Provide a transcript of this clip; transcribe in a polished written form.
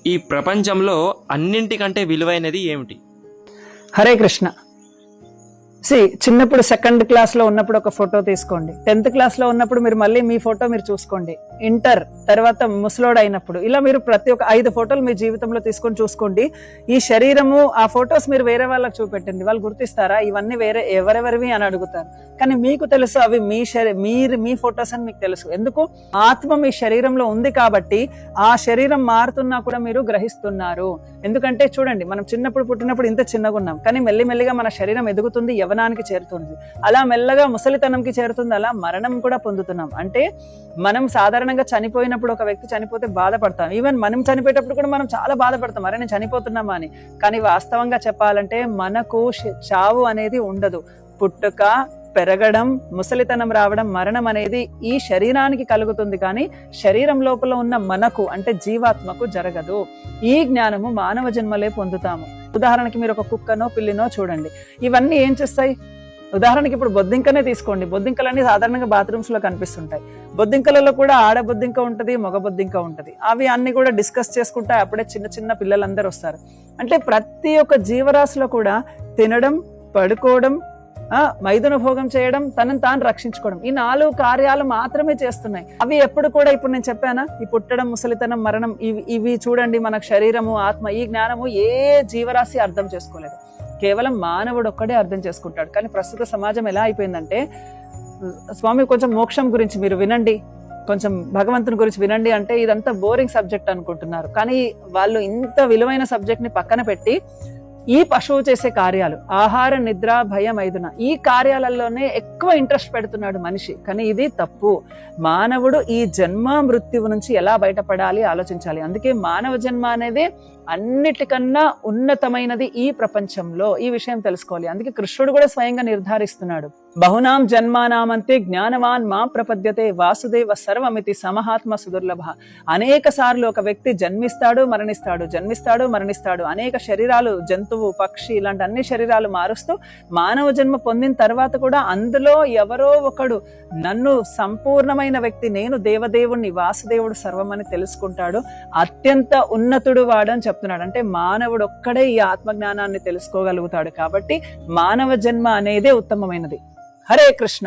ఈ ప్రపంచంలో అన్నింటికంటే విలువైనది ఏమిటి? హరే కృష్ణ. చిన్నప్పుడు 2nd క్లాస్లో ఉన్నప్పుడు ఒక ఫోటో తీసుకోండి. 10th క్లాస్లో ఉన్నప్పుడు మీరు మళ్ళీ మీ ఫోటో మీరు చూసుకోండి. ఇంటర్ తర్వాత ముసలోడు అయినప్పుడు ఇలా మీరు ప్రతి ఒక్క 5 ఫోటోలు మీ జీవితంలో తీసుకొని చూసుకోండి. ఈ శరీరము ఆ ఫొటోస్ మీరు వేరే వాళ్ళకి చూపెట్టండి, వాళ్ళు గుర్తిస్తారా ఇవన్నీ వేరే ఎవరెవరివి అని అడుగుతారు. కానీ మీకు తెలుసు అవి మీ ఫొటోస్ అని మీకు తెలుసు. ఎందుకు? ఆత్మ మీ శరీరంలో ఉంది కాబట్టి ఆ శరీరం మారుతున్నా కూడా మీరు గ్రహిస్తున్నారు. ఎందుకంటే చూడండి, మనం చిన్నప్పుడు పుట్టినప్పుడు ఇంత చిన్నగా ఉన్నాం, కానీ మెల్లిమెల్లిగా మన శరీరం ఎదుగుతుంది, యవ్వనానికి చేరుతుంది. అలా మెల్లగా ముసలితనంకి చేరుతుంది, అలా మరణం కూడా పొందుతున్నాం. అంటే మనం సాధారణంగా చనిపోయినప్పుడు ఒక వ్యక్తి చనిపోతే బాధపడతాం. ఈవెన్ మనం చనిపోయేటప్పుడు కూడా మనం చాలా బాధపడతాం, అరే నేను చనిపోతున్నామా అని. కానీ వాస్తవంగా చెప్పాలంటే మనకు చావు అనేది ఉండదు. పుట్టుక, పెరగడం, ముసలితనం రావడం, మరణం అనేది ఈ శరీరానికి కలుగుతుంది, కానీ శరీరం లోపల ఉన్న మనకు అంటే జీవాత్మకు జరగదు. ఈ జ్ఞానము మానవ జన్మలే పొందుతాము. ఉదాహరణకి మీరు ఒక కుక్కనో పిల్లినో చూడండి, ఇవన్నీ ఏం చేస్తాయి? ఉదాహరణకి ఇప్పుడు బొద్దింకనే తీసుకోండి. బొద్దింకలన్నీ సాధారణంగా బాత్రూమ్స్ లో కనిపిస్తుంటాయి. బొద్దింకలలో కూడా ఆడ బొద్దింక ఉంటది, మగ బొద్దింక ఉంటది. అవి అన్ని కూడా డిస్కస్ చేసుకుంటే అప్పుడే చిన్న చిన్న పిల్లలందరూ వస్తారు. అంటే ప్రతి ఒక్క జీవరాశిలో కూడా తినడం, పడుకోవడం, మైదున భోగం చేయడం, తనను తాను రక్షించుకోవడం, ఈ 4 కార్యాలు మాత్రమే చేస్తున్నాయి. అవి ఎప్పుడు కూడా ఇప్పుడు నేను చెప్పానా, ఈ పుట్టడం, ముసలితనం, మరణం, ఇవి చూడండి మనకు శరీరము, ఆత్మ, ఈ జ్ఞానము ఏ జీవరాశి అర్థం చేసుకోలేదు. కేవలం మానవుడు ఒక్కడే అర్థం చేసుకుంటాడు. కానీ ప్రస్తుత సమాజం ఎలా అయిపోయిందంటే, స్వామి కొంచెం మోక్షం గురించి మీరు వినండి, కొంచెం భగవంతుని గురించి వినండి అంటే ఇదంతా బోరింగ్ సబ్జెక్ట్ అనుకుంటున్నారు. కానీ వాళ్ళు ఇంత విలువైన సబ్జెక్ట్ ని పక్కన పెట్టి ఈ పశువు చేసే కార్యాలు, ఆహార, నిద్ర, భయం, మైదున, ఈ కార్యాలలోనే ఎక్కువ ఇంట్రెస్ట్ పెడుతున్నాడు మనిషి. కానీ ఇది తప్పు. మానవుడు ఈ జన్మ మృత్యువు నుంచి ఎలా బయటపడాలి ఆలోచించాలి. అందుకే మానవ జన్మ అనేది అన్నిటికన్నా ఉన్నతమైనది ఈ ప్రపంచంలో. ఈ విషయం తెలుసుకోవాలి. అందుకే కృష్ణుడు కూడా స్వయంగా నిర్ధారిస్తున్నాడు, బహునాం జన్మానామంతే జ్ఞానవాన్ మా ప్రపద్యతే వాసుదేవ సర్వమితి సమహాత్మ సుదుర్లభ. అనేక సార్లు ఒక వ్యక్తి జన్మిస్తాడు, మరణిస్తాడు, జన్మిస్తాడు, మరణిస్తాడు. అనేక శరీరాలు, జంతువు, పక్షి, ఇలాంటి అన్ని శరీరాలు మారుస్తూ మానవ జన్మ పొందిన తర్వాత కూడా అందులో ఎవరో ఒకడు నన్ను సంపూర్ణమైన వ్యక్తి, నేను దేవదేవుణ్ణి, వాసుదేవుడు సర్వమని తెలుసుకుంటాడు. అత్యంత ఉన్నతుడు వాడని చెప్తున్నాడు. అంటే మానవుడు ఒక్కడే ఈ ఆత్మజ్ఞానాన్ని తెలుసుకోగలుగుతాడు. కాబట్టి మానవ జన్మ అనేదే ఉత్తమమైనది. హరే కృష్ణ.